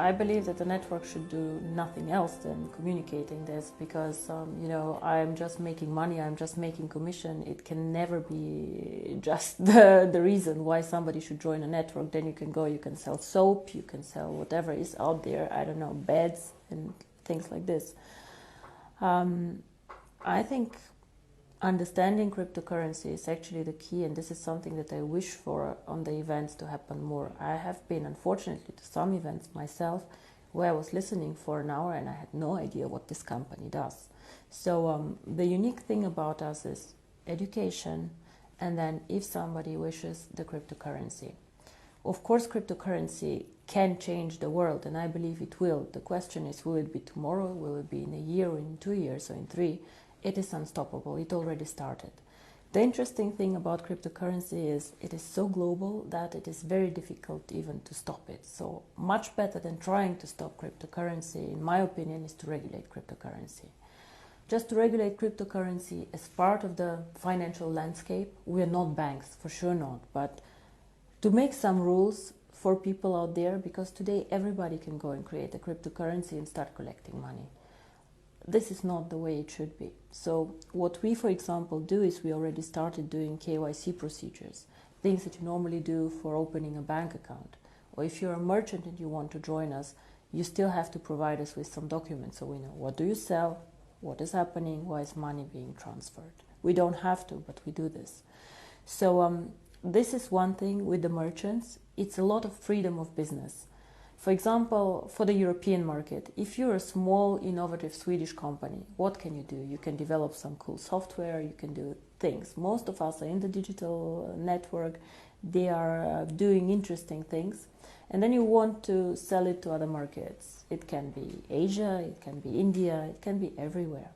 I believe that the network should do nothing else than communicating this, because I'm just making money, I'm just making commission. It can never be just the reason why somebody should join a network. Then you can go, you can sell soap, you can sell whatever is out there, I don't know, beds and things like this. I think understanding cryptocurrency is actually the key, and this is something that I wish for on the events to happen more. I have been, unfortunately, to some events myself where I was listening for an hour and I had no idea what this company does. So the unique thing about us is education, and then if somebody wishes, the cryptocurrency. Of course, cryptocurrency can change the world, and I believe it will. The question is, will it be tomorrow, will it be in a year, or in 2 years, or in 3? It is unstoppable. It already started. The interesting thing about cryptocurrency is it is so global that it is very difficult even to stop it. So much better than trying to stop cryptocurrency, in my opinion, is to regulate cryptocurrency. Just to regulate cryptocurrency as part of the financial landscape. We are not banks, for sure not, but to make some rules for people out there, because today everybody can go and create a cryptocurrency and start collecting money. This is not the way it should be. So what we, for example, do is we already started doing KYC procedures, things that you normally do for opening a bank account. Or if you're a merchant and you want to join us, you still have to provide us with some documents so we know what do you sell, what is happening, why is money being transferred. We don't have to, but we do this. So this is one thing with the merchants. It's a lot of freedom of business. For example, for the European market, if you're a small, innovative Swedish company, what can you do? You can develop some cool software, you can do things. Most of us are in the digital network, they are doing interesting things. And then you want to sell it to other markets. It can be Asia, it can be India, it can be everywhere.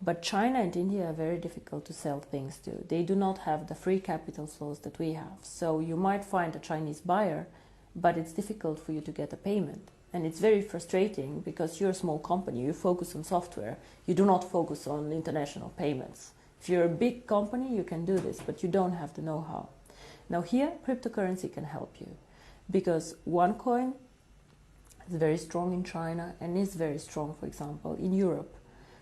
But China and India are very difficult to sell things to. They do not have the free capital flows that we have. So you might find a Chinese buyer, but it's difficult for you to get a payment. And it's very frustrating because you're a small company, you focus on software, you do not focus on international payments. If you're a big company, you can do this, but you don't have the know-how. Now here, cryptocurrency can help you, because OneCoin is very strong in China and is very strong, for example, in Europe.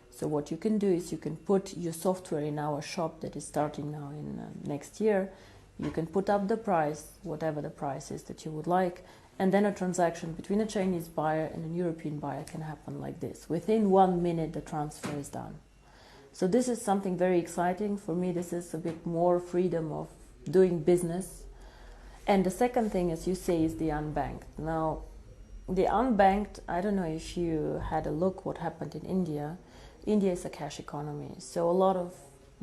So what you can do is you can put your software in our shop that is starting now in next year. You can put up the price, whatever the price is that you would like, and then a transaction between a Chinese buyer and a European buyer can happen like this. Within 1 minute, the transfer is done. So this is something very exciting. For me, this is a bit more freedom of doing business. And the second thing, as you say, is the unbanked. Now, the unbanked, I don't know if you had a look what happened in India. India is a cash economy, so a lot of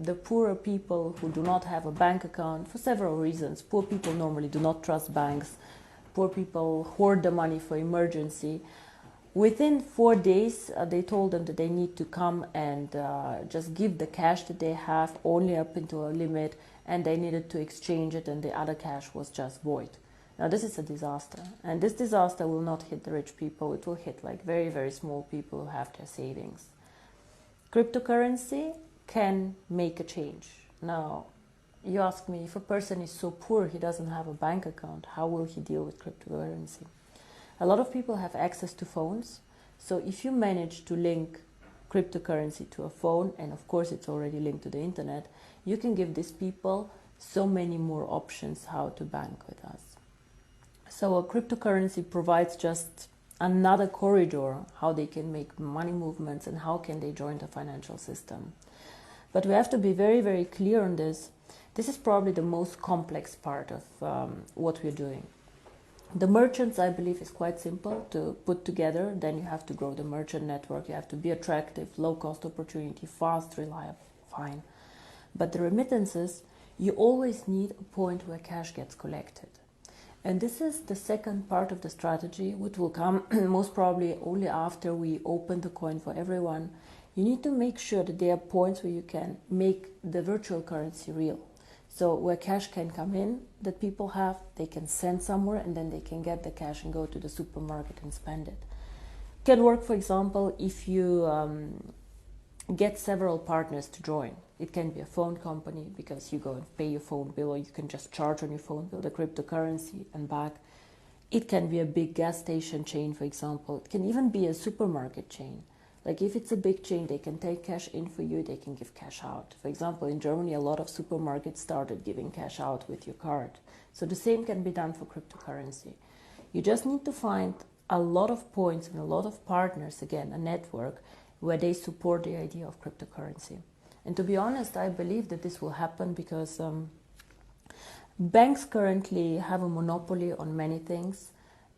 the poorer people who do not have a bank account for several reasons. Poor people normally do not trust banks. Poor people hoard the money for emergency. Within 4 days, they told them that they need to come and just give the cash that they have only up into a limit, and they needed to exchange it, and the other cash was just void. Now this is a disaster, and this disaster will not hit the rich people. It will hit like very, very small people who have their savings. Cryptocurrency can make a change. Now, you ask me, if a person is so poor he doesn't have a bank account, how will he deal with cryptocurrency? A lot of people have access to phones, so if you manage to link cryptocurrency to a phone, and of course it's already linked to the internet, you can give these people so many more options how to bank with us. So a cryptocurrency provides just another corridor how they can make money movements and how can they join the financial system. But we have to be very, very clear on this. This is probably the most complex part of what we're doing. The merchants, I believe, is quite simple to put together. Then you have to grow the merchant network. You have to be attractive, low-cost opportunity, fast, reliable, fine. But the remittances, you always need a point where cash gets collected. And this is the second part of the strategy, which will come most probably only after we open the coin for everyone. You need to make sure that there are points where you can make the virtual currency real. So where cash can come in that people have, they can send somewhere and then they can get the cash and go to the supermarket and spend it. It can work, for example, if you get several partners to join. It can be a phone company because you go and pay your phone bill, or you can just charge on your phone bill the cryptocurrency and back. It can be a big gas station chain, for example. It can even be a supermarket chain. Like if it's a big chain, they can take cash in for you, they can give cash out. For example, in Germany, a lot of supermarkets started giving cash out with your card. So the same can be done for cryptocurrency. You just need to find a lot of points and a lot of partners, again, a network, where they support the idea of cryptocurrency. And to be honest, I believe that this will happen because banks currently have a monopoly on many things,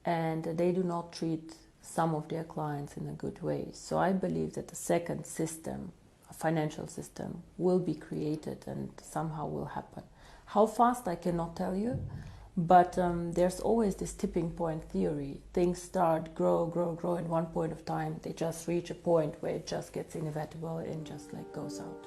and they do not treat some of their clients in a good way. So I believe that the second system, a financial system, will be created and somehow will happen. How fast, I cannot tell you, but there's always this tipping point theory. Things start, grow, and one point of time, they just reach a point where it just gets inevitable and just like goes out.